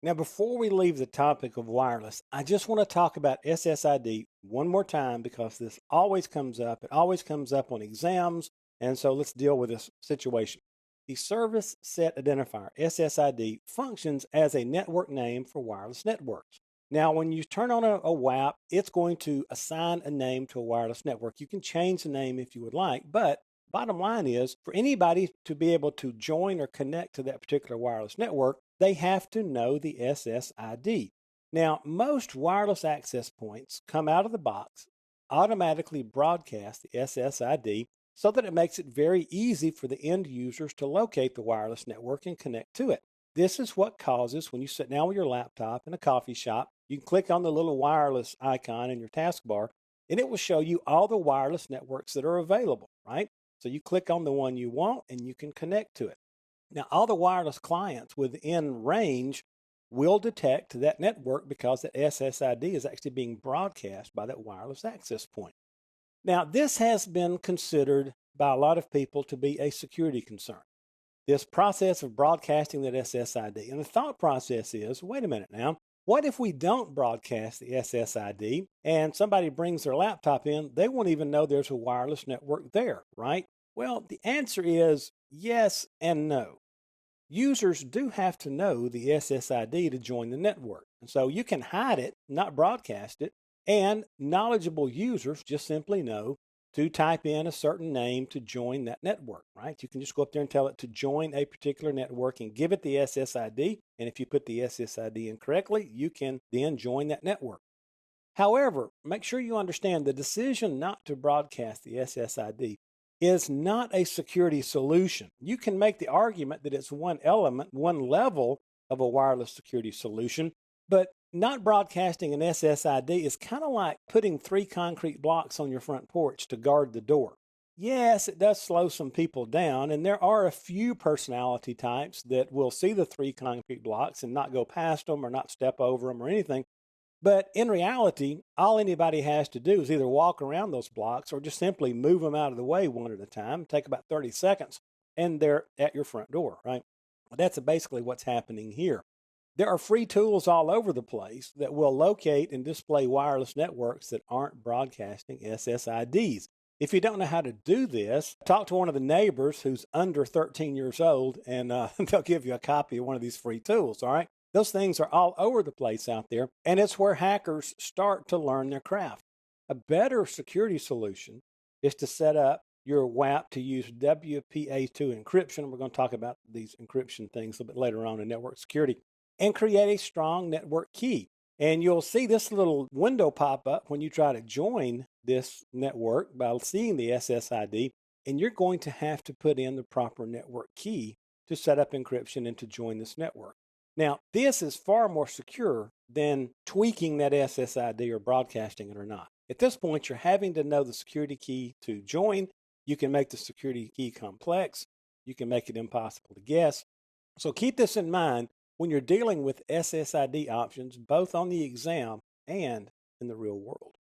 Now, before we leave the topic of wireless, I just want to talk about SSID one more time because this always comes up. It always comes up on exams. And so let's deal with this situation. The Service Set Identifier, SSID, functions as a network name for wireless networks. Now, when you turn on a WAP, it's going to assign a name to a wireless network. You can change the name if you would like, but bottom line is for anybody to be able to join or connect to that particular wireless network, they have to know the SSID. Now, most wireless access points come out of the box, automatically broadcast the SSID so that it makes it very easy for the end users to locate the wireless network and connect to it. This is what causes when you sit down with your laptop in a coffee shop, you can click on the little wireless icon in your taskbar and it will show you all the wireless networks that are available, right? So you click on the one you want and you can connect to it. Now, all the wireless clients within range will detect that network because that SSID is actually being broadcast by that wireless access point. Now, this has been considered by a lot of people to be a security concern. This process of broadcasting that SSID. And the thought process is wait a minute now, what if we don't broadcast the SSID and somebody brings their laptop in? They won't even know there's a wireless network there, right? Well, the answer is yes and no. Users do have to know the SSID to join the network. And so you can hide it, not broadcast it, and knowledgeable users just simply know to type in a certain name to join that network, right? You can just go up there and tell it to join a particular network and give it the SSID. And if you put the SSID in correctly, you can then join that network. However, make sure you understand the decision not to broadcast the SSID is not a security solution. You can make the argument that it's one element, one level of a wireless security solution, but not broadcasting an SSID is kind of like putting three concrete blocks on your front porch to guard the door. Yes, it does slow some people down, and there are a few personality types that will see the three concrete blocks and not go past them or not step over them or anything. But in reality, all anybody has to do is either walk around those blocks or just simply move them out of the way one at a time, take about 30 seconds, and they're at your front door, right? That's basically what's happening here. There are free tools all over the place that will locate and display wireless networks that aren't broadcasting SSIDs. If you don't know how to do this, talk to one of the neighbors who's under 13 years old, and they'll give you a copy of one of these free tools, all right? Those things are all over the place out there, and it's where hackers start to learn their craft. A better security solution is to set up your WAP to use WPA2 encryption. We're going to talk about these encryption things a little bit later on in network security, and create a strong network key. And you'll see this little window pop up when you try to join this network by seeing the SSID, and you're going to have to put in the proper network key to set up encryption and to join this network. Now, this is far more secure than tweaking that SSID or broadcasting it or not. At this point, you're having to know the security key to join. You can make the security key complex. You can make it impossible to guess. So keep this in mind when you're dealing with SSID options, both on the exam and in the real world.